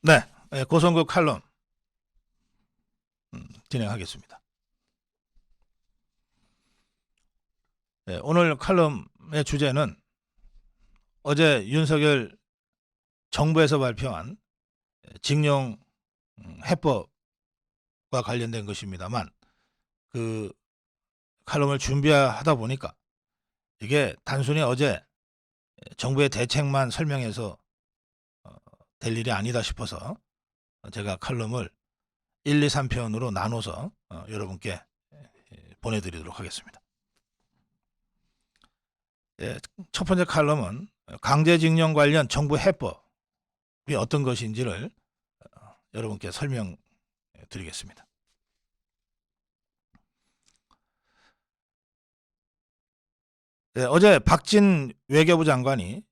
네, 고성급 칼럼 진행하겠습니다. 오늘 칼럼의 주제는 어제 윤석열 정부에서 발표한 징용 해법과 관련된 것입니다만, 그 칼럼을 준비하다 보니까 이게 단순히 어제 정부의 대책만 설명해서 될 일이 아니다 싶어서 제가 칼럼을 1, 2, 3편으로 나눠서 여러분께 보내드리도록 하겠습니다. 첫 번째 칼럼은 강제징용 관련 정부 해법이 어떤 것인지를 여러분께 설명드리겠습니다. 어제 박진 외교부 장관이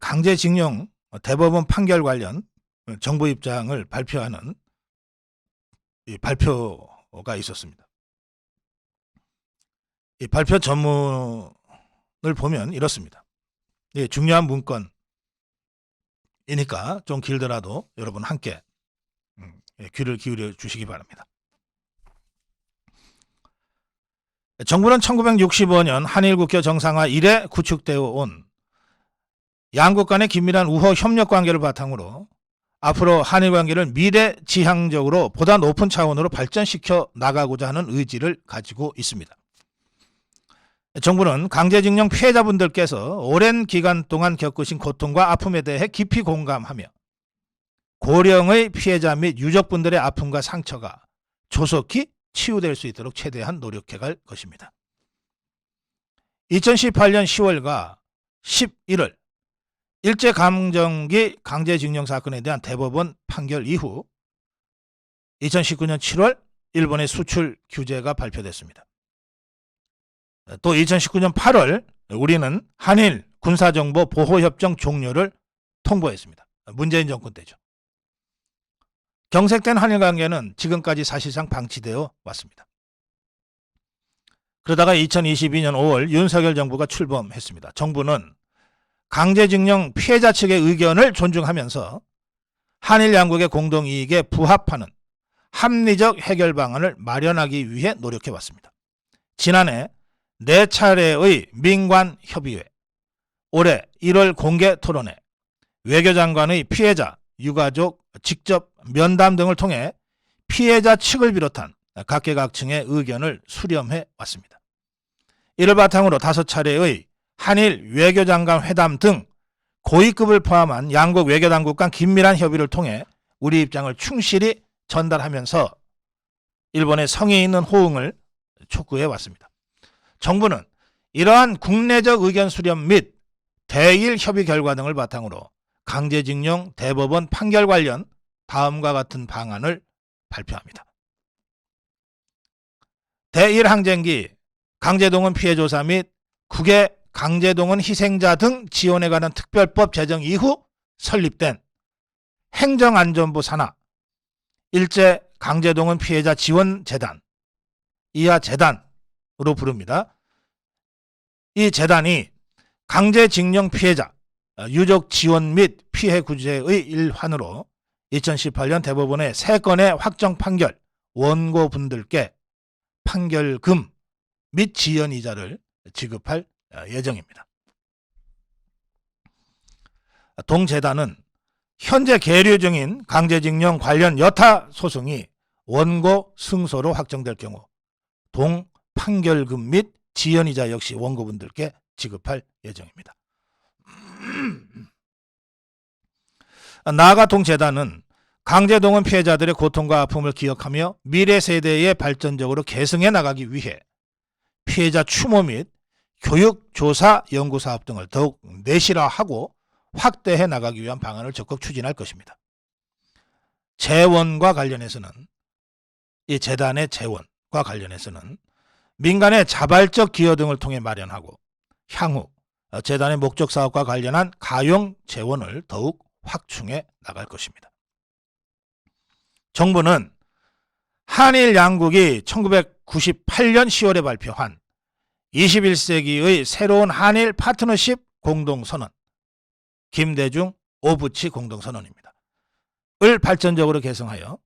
강제징용 대법원 판결 관련 정부 입장을 발표하는 발표가 있었습니다. 이 발표 전문을 보면 이렇습니다. 중요한 문건이니까 좀 길더라도 여러분 함께 귀를 기울여 주시기 바랍니다. 정부는 1965년 한일 국교 정상화 이래 구축되어 온 양국 간의 긴밀한 우호 협력 관계를 바탕으로 앞으로 한일 관계를 미래지향적으로 보다 높은 차원으로 발전시켜 나가고자 하는 의지를 가지고 있습니다. 정부는 강제징용 피해자분들께서 오랜 기간 동안 겪으신 고통과 아픔에 대해 깊이 공감하며 고령의 피해자 및 유족분들의 아픔과 상처가 조속히 치유될 수 있도록 최대한 노력해갈 것입니다. 2018년 10월과 11월 일제강점기 강제징용 사건에 대한 대법원 판결 이후 2019년 7월 일본의 수출 규제가 발표됐습니다. 또 2019년 8월 우리는 한일 군사정보 보호협정 종료를 통보했습니다. 문재인 정권 때죠. 경색된 한일 관계는 지금까지 사실상 방치되어 왔습니다. 그러다가 2022년 5월 윤석열 정부가 출범했습니다. 정부는 강제징용 피해자 측의 의견을 존중하면서 한일 양국의 공동이익에 부합하는 합리적 해결 방안을 마련하기 위해 노력해왔습니다. 지난해 4차례의 민관협의회, 올해 1월 공개 토론회, 외교장관의 피해자, 유가족 직접 면담 등을 통해 피해자 측을 비롯한 각계각층의 의견을 수렴해 왔습니다. 이를 바탕으로 5차례의 한일 외교장관 회담 등 고위급을 포함한 양국 외교당국 간 긴밀한 협의를 통해 우리 입장을 충실히 전달하면서 일본의 성의 있는 호응을 촉구해 왔습니다. 정부는 이러한 국내적 의견 수렴 및 대일 협의 결과 등을 바탕으로 강제징용 대법원 판결 관련 다음과 같은 방안을 발표합니다. 대일 항쟁기 강제동원 피해 조사 및 국외 강제동원 희생자 등 지원에 관한 특별법 제정 이후 설립된 행정안전부 산하 일제 강제동원 피해자 지원재단, 이하 재단으로 부릅니다. 이 재단이 강제징용 피해자 유족 지원 및 피해 구제의 일환으로 2018년 대법원의 3건의 확정 판결 원고분들께 판결금 및 지연이자를 지급할 예정입니다. 동재단은 현재 계류 중인 강제징용 관련 여타 소송이 원고 승소로 확정될 경우 동 판결금 및 지연이자 역시 원고분들께 지급할 예정입니다. 나아가 동재단은 강제동원 피해자들의 고통과 아픔을 기억하며 미래 세대의 발전적으로 계승해 나가기 위해 피해자 추모 및 교육, 조사, 연구 사업 등을 더욱 내실화하고 확대해 나가기 위한 방안을 적극 추진할 것입니다. 재원과 관련해서는 이 재단의 재원과 관련해서는 민간의 자발적 기여 등을 통해 마련하고 향후 재단의 목적 사업과 관련한 가용 재원을 더욱 확충해 나갈 것입니다. 정부는 한일 양국이 1998년 10월에 발표한 21세기의 새로운 한일 파트너십 공동선언, 김대중 오부치 공동선언입니다. 을 발전적으로 개성하여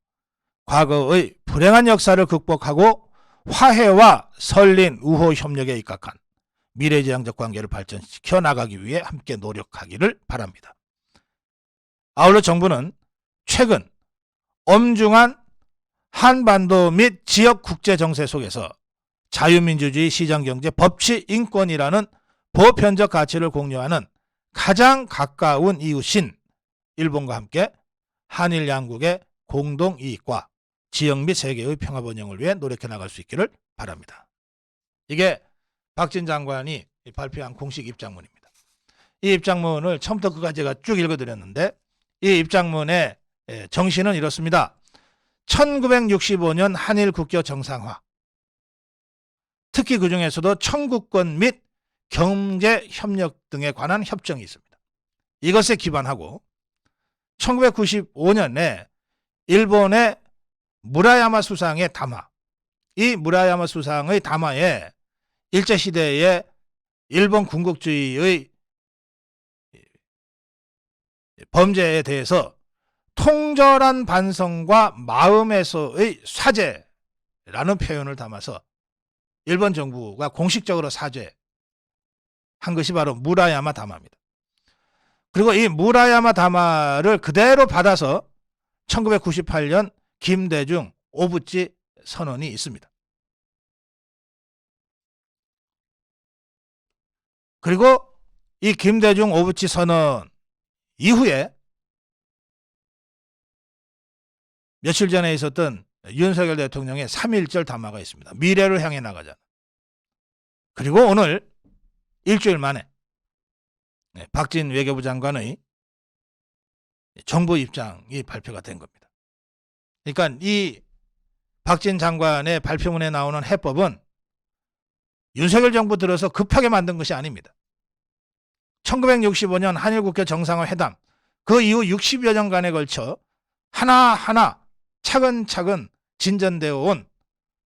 과거의 불행한 역사를 극복하고 화해와 설린 우호 협력에 입각한 미래지향적 관계를 발전시켜 나가기 위해 함께 노력하기를 바랍니다. 아울러 정부는 최근 엄중한 한반도 및 지역 국제 정세 속에서 자유민주주의, 시장경제, 법치, 인권이라는 보편적 가치를 공유하는 가장 가까운 이웃인 일본과 함께 한일 양국의 공동 이익과 지역 및 세계의 평화 번영을 위해 노력해 나갈 수 있기를 바랍니다. 이게 박진 장관이 발표한 공식 입장문입니다. 이 입장문을 처음부터 끝까지 제가 쭉 읽어드렸는데 이 입장문의 정신은 이렇습니다. 1965년 한일 국교 정상화, 특히 그 중에서도 청구권 및 경제 협력 등에 관한 협정이 있습니다. 이것에 기반하고 1995년에 일본의 무라야마 수상의 담화, 이 무라야마 수상의 담화에 일제시대의 일본 군국주의의 범죄에 대해서 통절한 반성과 마음에서의 사죄라는 표현을 담아서 일본 정부가 공식적으로 사죄한 것이 바로 무라야마 담화입니다. 그리고 이 무라야마 담화를 그대로 받아서 1998년 김대중 오부치 선언이 있습니다. 그리고 이 김대중 오부치 선언 이후에 며칠 전에 있었던 윤석열 대통령의 3.1절 담화가 있습니다. 미래를 향해 나가자. 그리고 오늘 일주일 만에 박진 외교부 장관의 정부 입장이 발표가 된 겁니다. 그러니까 이 박진 장관의 발표문에 나오는 해법은 윤석열 정부 들어서 급하게 만든 것이 아닙니다. 1965년 한일국교 정상화 회담, 그 이후 60여 년간에 걸쳐 하나하나 차근차근 진전되어 온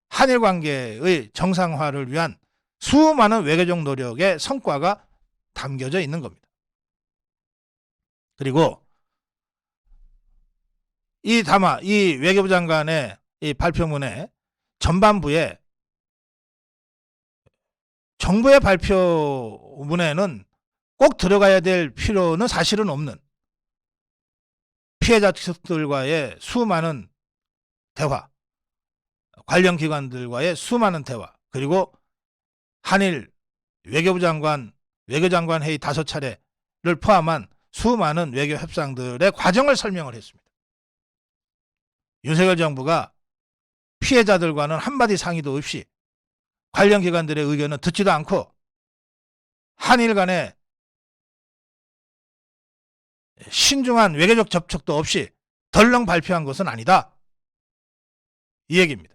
한일 관계의 정상화를 위한 수많은 외교적 노력의 성과가 담겨져 있는 겁니다. 그리고 이 담화, 이 외교부 장관의 이 발표문의 전반부에 정부의 발표문에는 꼭 들어가야 될 필요는 사실은 없는 피해자 측들과의 수많은 대화, 관련 기관들과의 수많은 대화, 그리고 한일 외교부 장관, 외교장관 회의 5차례를 포함한 수많은 외교 협상들의 과정을 설명을 했습니다. 윤석열 정부가 피해자들과는 한마디 상의도 없이 관련 기관들의 의견은 듣지도 않고 한일 간의 신중한 외교적 접촉도 없이 덜렁 발표한 것은 아니다. 이 얘기입니다.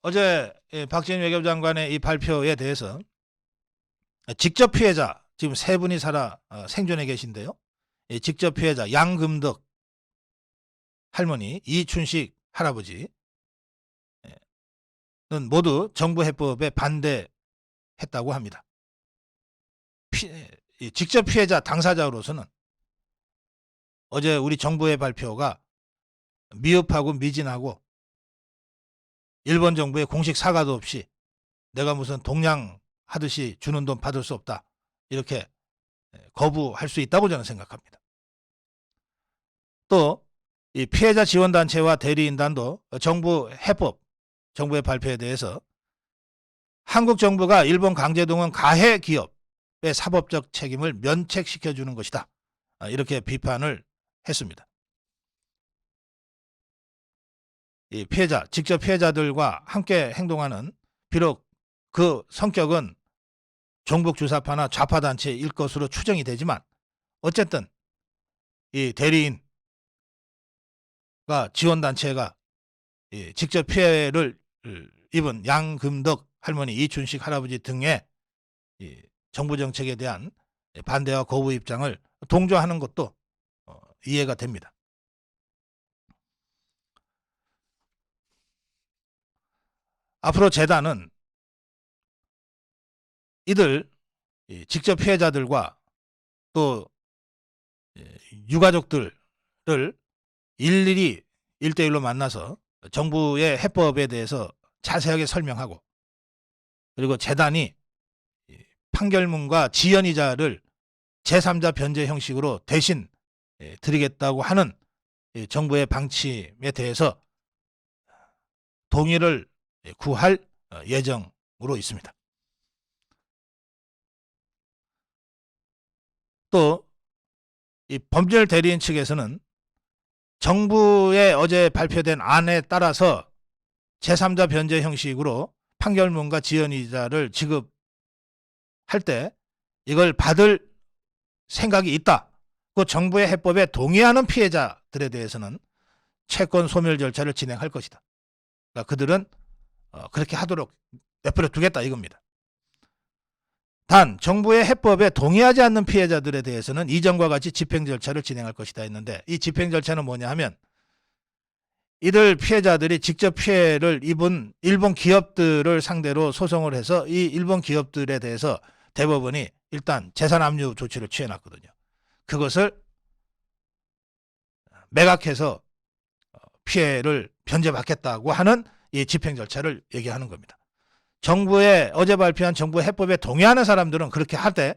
어제 박진 외교부 장관의 이 발표에 대해서 직접 피해자, 지금 3분이 살아 생존해 계신데요. 직접 피해자 양금덕 할머니, 이춘식 할아버지는 모두 정부 해법에 반대했다고 합니다. 직접 피해자 당사자로서는 어제 우리 정부의 발표가 미흡하고 미진하고 일본 정부의 공식 사과도 없이 내가 무슨 동양하듯이 주는 돈 받을 수 없다, 이렇게 거부할 수 있다고 저는 생각합니다. 또 이 피해자 지원단체와 대리인단도 정부 해법, 정부의 발표에 대해서 한국 정부가 일본 강제동원 가해 기업의 사법적 책임을 면책시켜주는 것이다, 이렇게 비판을 했습니다. 이 피해자, 직접 피해자들과 함께 행동하는, 비록 그 성격은 종북 주사파나 좌파 단체일 것으로 추정이 되지만 어쨌든 이 대리인과 지원단체가 직접 피해를 입은 양금덕 할머니, 이춘식 할아버지 등의 정부 정책에 대한 반대와 거부 입장을 동조하는 것도 이해가 됩니다. 앞으로 재단은 이들 직접 피해자들과 또 유가족들을 일일이 1대1로 만나서 정부의 해법에 대해서 자세하게 설명하고, 그리고 재단이 판결문과 지연이자를 제3자 변제 형식으로 대신 드리겠다고 하는 정부의 방침에 대해서 동의를 구할 예정으로 있습니다. 또 이 법률 대리인 측에서는 정부의 어제 발표된 안에 따라서 제3자 변제 형식으로 판결문과 지연이자를 지급할 때 이걸 받을 생각이 있다. 그 정부의 해법에 동의하는 피해자들에 대해서는 채권 소멸 절차를 진행할 것이다. 그러니까 그들은 그렇게 하도록 내버려 두겠다 이겁니다. 단 정부의 해법에 동의하지 않는 피해자들에 대해서는 이전과 같이 집행 절차를 진행할 것이다 했는데, 이 집행 절차는 뭐냐 하면 이들 피해자들이 직접 피해를 입은 일본 기업들을 상대로 소송을 해서 이 일본 기업들에 대해서 대법원이 일단 재산 압류 조치를 취해놨거든요. 그것을 매각해서 피해를 변제받겠다고 하는 이 집행 절차를 얘기하는 겁니다. 정부의 어제 발표한 정부 해법에 동의하는 사람들은 그렇게 하되,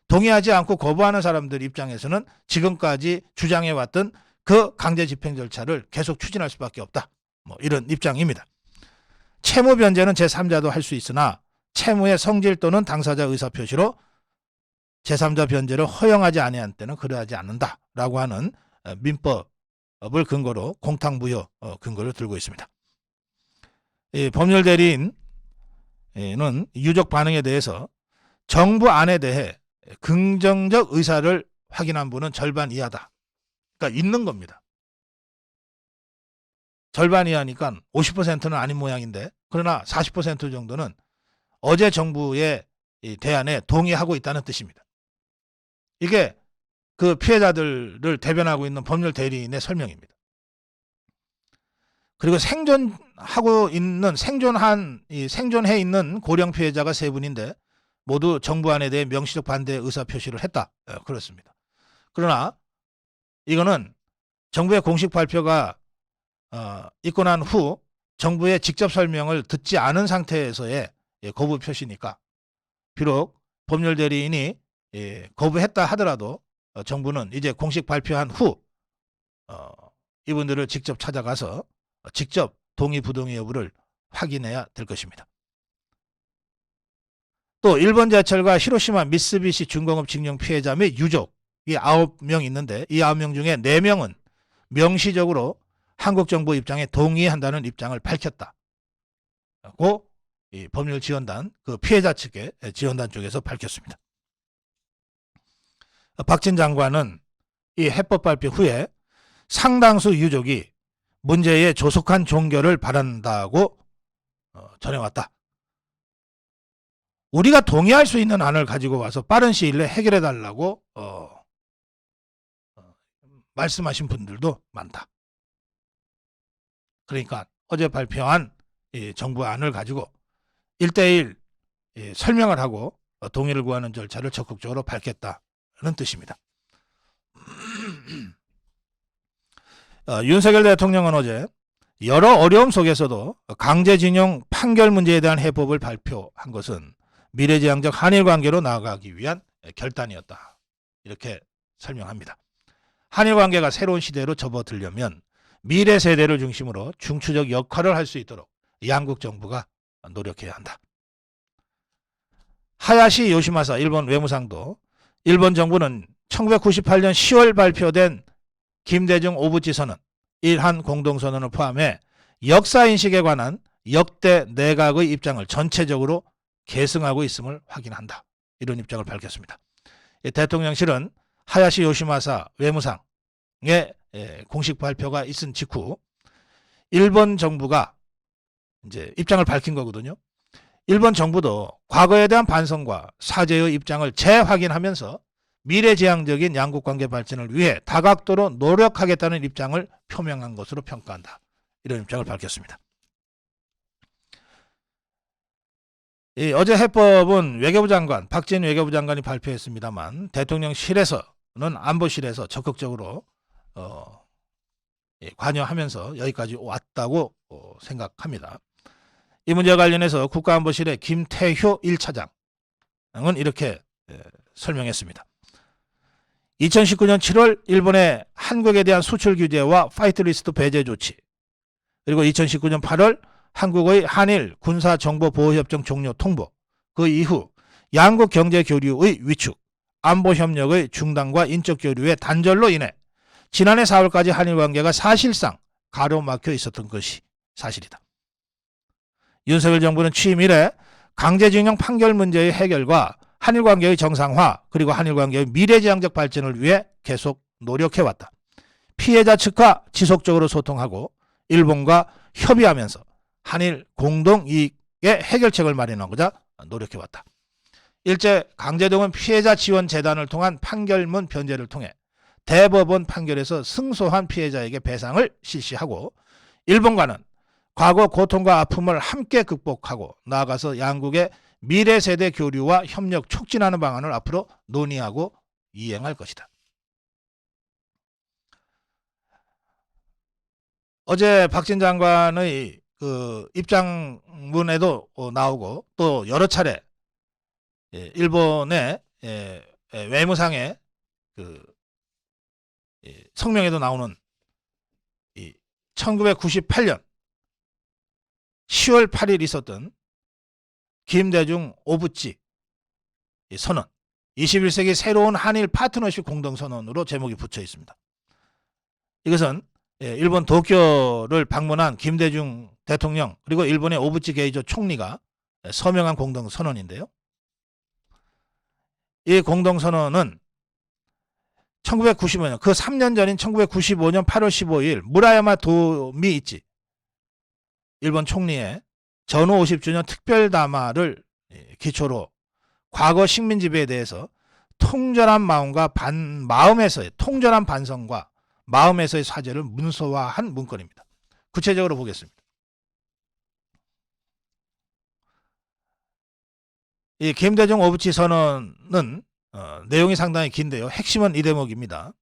동의하지 않고 거부하는 사람들 입장에서는 지금까지 주장해왔던 그 강제 집행 절차를 계속 추진할 수밖에 없다. 이런 입장입니다. 채무 변제는 제3자도 할 수 있으나 채무의 성질 또는 당사자 의사표시로 제3자 변제를 허용하지 아니한 때는 그러하지 않는다라고 하는 민법을 근거로 공탁무효 근거를 들고 있습니다. 이 법률 대리인 는 유족 반응에 대해서 정부 안에 대해 긍정적 의사를 확인한 분은 절반 이하다. 그러니까 있는 겁니다. 절반 이하니까 50%는 아닌 모양인데, 그러나 40% 정도는 어제 정부의 대안에 동의하고 있다는 뜻입니다. 이게 그 피해자들을 대변하고 있는 법률 대리인의 설명입니다. 그리고 생존해 있는 고령 피해자가 3분인데 모두 정부안에 대해 명시적 반대 의사 표시를 했다. 그렇습니다. 그러나 이거는 정부의 공식 발표가 있고 난 후 정부의 직접 설명을 듣지 않은 상태에서의 거부 표시니까, 비록 법률 대리인이 거부했다 하더라도 정부는 이제 공식 발표한 후 이분들을 직접 찾아가서 직접 동의 부동의 여부를 확인해야 될 것입니다. 또 일본제철과 히로시마 미쓰비시 중공업 징용 피해자 및 유족이 9명 있는데, 이 9명 중에 4명은 명시적으로 한국 정부 입장에 동의한다는 입장을 밝혔다고 이 법률지원단, 그 피해자 측의 지원단 쪽에서 밝혔습니다. 박진 장관은 이 해법 발표 후에 상당수 유족이 문제의 조속한 종결을 바란다고 전해왔다. 우리가 동의할 수 있는 안을 가지고 와서 빠른 시일 내에 해결해달라고 말씀하신 분들도 많다. 그러니까 어제 발표한 이 정부 안을 가지고 1대1 설명을 하고 동의를 구하는 절차를 적극적으로 밟겠다는 뜻입니다. 윤석열 대통령은 어제 여러 어려움 속에서도 강제징용 판결 문제에 대한 해법을 발표한 것은 미래지향적 한일 관계로 나아가기 위한 결단이었다. 이렇게 설명합니다. 한일 관계가 새로운 시대로 접어들려면 미래 세대를 중심으로 중추적 역할을 할 수 있도록 양국 정부가 노력해야 한다. 하야시 요시마사 일본 외무상도 일본 정부는 1998년 10월 발표된 김대중 오부지선언, 일한 공동선언을 포함해 역사인식에 관한 역대 내각의 입장을 전체적으로 계승하고 있음을 확인한다. 이런 입장을 밝혔습니다. 대통령실은 하야시 요시마사 외무상의 공식 발표가 있은 직후 일본 정부가 이제 입장을 밝힌 거거든요. 일본 정부도 과거에 대한 반성과 사죄의 입장을 재확인하면서 미래지향적인 양국관계 발전을 위해 다각도로 노력하겠다는 입장을 표명한 것으로 평가한다. 이런 입장을 밝혔습니다. 어제 해법은 외교부 장관, 박진 외교부 장관이 발표했습니다만 대통령실에서는 안보실에서 적극적으로 관여하면서 여기까지 왔다고 생각합니다. 이 문제와 관련해서 국가안보실의 김태효 1차장은 이렇게 설명했습니다. 2019년 7월 일본의 한국에 대한 수출 규제와 파이트리스트 배제 조치, 그리고 2019년 8월 한국의 한일 군사정보보호협정 종료 통보, 그 이후 양국 경제교류의 위축, 안보협력의 중단과 인적교류의 단절로 인해 지난해 4월까지 한일관계가 사실상 가로막혀 있었던 것이 사실이다. 윤석열 정부는 취임 이래 강제징용 판결 문제의 해결과 한일관계의 정상화, 그리고 한일관계의 미래지향적 발전을 위해 계속 노력해왔다. 피해자 측과 지속적으로 소통하고 일본과 협의하면서 한일 공동이익의 해결책을 마련하고자 노력해왔다. 일제 강제동원 피해자 지원 재단을 통한 판결문 변제를 통해 대법원 판결에서 승소한 피해자에게 배상을 실시하고, 일본과는 과거 고통과 아픔을 함께 극복하고 나아가서 양국의 미래 세대 교류와 협력 촉진하는 방안을 앞으로 논의하고 이행할 것이다. 어제 박진 장관의 그 입장문에도 나오고 또 여러 차례 일본의 외무상의 그 성명에도 나오는 1998년 10월 8일 있었던 김대중 오부치 선언, 21세기 새로운 한일 파트너십 공동선언으로 제목이 붙여 있습니다. 이것은 일본 도쿄를 방문한 김대중 대통령 그리고 일본의 오부치 게이조 총리가 서명한 공동선언인데요. 이 공동선언은 1995년, 그 3년 전인 1995년 8월 15일 무라야마 도미이치 일본 총리의 전후 50주년 특별담화를 기초로 과거 식민 지배에 대해서 통절한 마음과 마음에서의 통절한 반성과 마음에서의 사죄를 문서화한 문건입니다. 구체적으로 보겠습니다. 이 김대중 오부치 선언은 내용이 상당히 긴데요. 핵심은 이 대목입니다.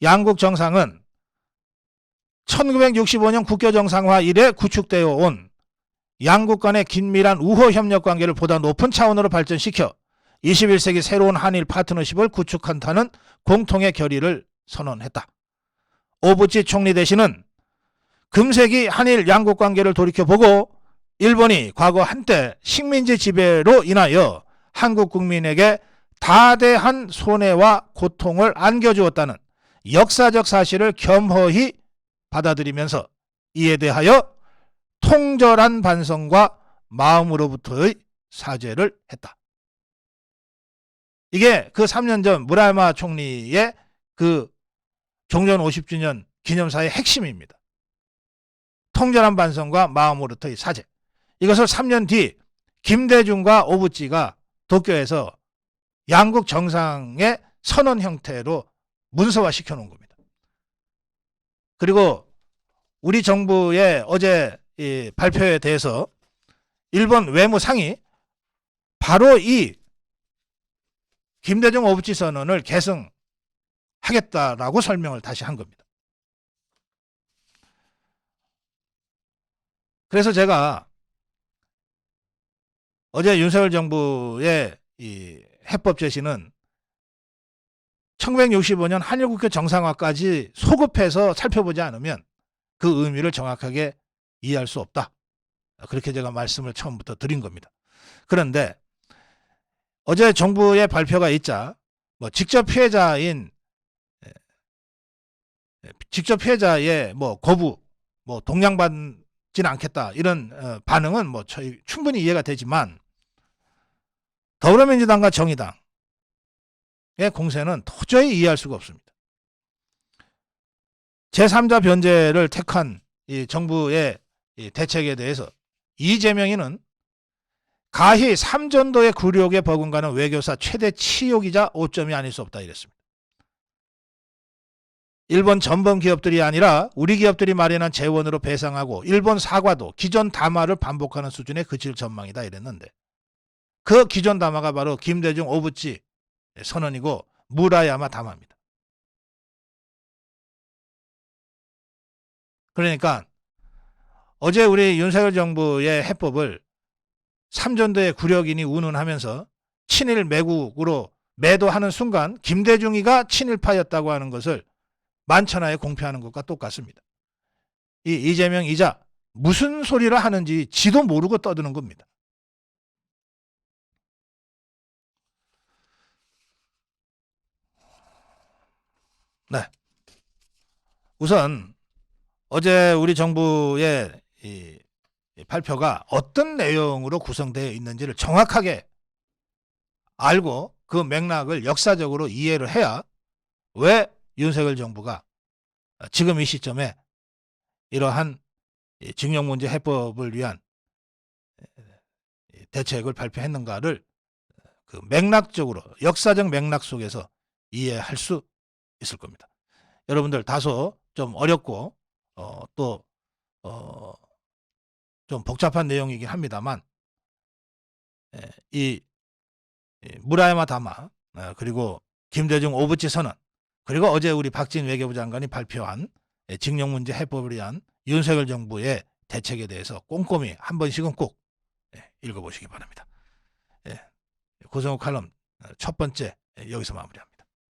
양국 정상은 1965년 국교 정상화 이래 구축되어 온 양국 간의 긴밀한 우호 협력 관계를 보다 높은 차원으로 발전시켜 21세기 새로운 한일 파트너십을 구축한다는 공통의 결의를 선언했다. 오부치 총리 대신은 금세기 한일 양국 관계를 돌이켜보고 일본이 과거 한때 식민지 지배로 인하여 한국 국민에게 다대한 손해와 고통을 안겨주었다는 역사적 사실을 겸허히 받아들이면서 이에 대하여 통절한 반성과 마음으로부터의 사죄를 했다. 이게 그 3년 전 무라야마 총리의 그 종전 50주년 기념사의 핵심입니다. 통절한 반성과 마음으로부터의 사죄. 이것을 3년 뒤 김대중과 오부치가 도쿄에서 양국 정상의 선언 형태로 문서화 시켜놓은 겁니다. 그리고 우리 정부의 어제 이 발표에 대해서 일본 외무상이 바로 이 김대중 오부치 선언을 계승하겠다라고 설명을 다시 한 겁니다. 그래서 제가 어제 윤석열 정부의 이 해법 제시는 1965년 한일국교 정상화까지 소급해서 살펴보지 않으면 그 의미를 정확하게 이해할 수 없다. 그렇게 제가 말씀을 처음부터 드린 겁니다. 그런데 어제 정부의 발표가 있자 직접 피해자의 거부, 동양받지는 않겠다 이런 반응은 저희 충분히 이해가 되지만 더불어민주당과 정의당의 공세는 도저히 이해할 수가 없습니다. 제3자 변제를 택한 이 정부의 이 대책에 대해서 이재명이는 가히 3전도의 굴욕에 버금가는 외교사 최대 치욕이자 오점이 아닐 수 없다 이랬습니다. 일본 전범 기업들이 아니라 우리 기업들이 마련한 재원으로 배상하고 일본 사과도 기존 담화를 반복하는 수준에 그칠 전망이다 이랬는데 그 기존 담화가 바로 김대중 오부치 선언이고 무라야마 담화입니다. 그러니까 어제 우리 윤석열 정부의 해법을 삼전도의 구력인이 운운하면서 친일 매국으로 매도하는 순간 김대중이가 친일파였다고 하는 것을 만천하에 공표하는 것과 똑같습니다. 이 이재명 이자 무슨 소리를 하는지 지도 모르고 떠드는 겁니다. 네. 우선 어제 우리 정부의 이 발표가 어떤 내용으로 구성되어 있는지를 정확하게 알고 그 맥락을 역사적으로 이해를 해야 왜 윤석열 정부가 지금 이 시점에 이러한 징용문제 해법을 위한 대책을 발표했는가를 그 맥락적으로 역사적 맥락 속에서 이해할 수 있을 겁니다. 여러분들 다소 좀 어렵고 또 좀 복잡한 내용이긴 합니다만 이 무라야마 담화 그리고 김대중 오부치 선언 그리고 어제 우리 박진 외교부 장관이 발표한 징용문제 해법을 위한 윤석열 정부의 대책에 대해서 꼼꼼히 한 번씩은 꼭 읽어보시기 바랍니다. 고성욱 칼럼 첫 번째 여기서 마무리합니다.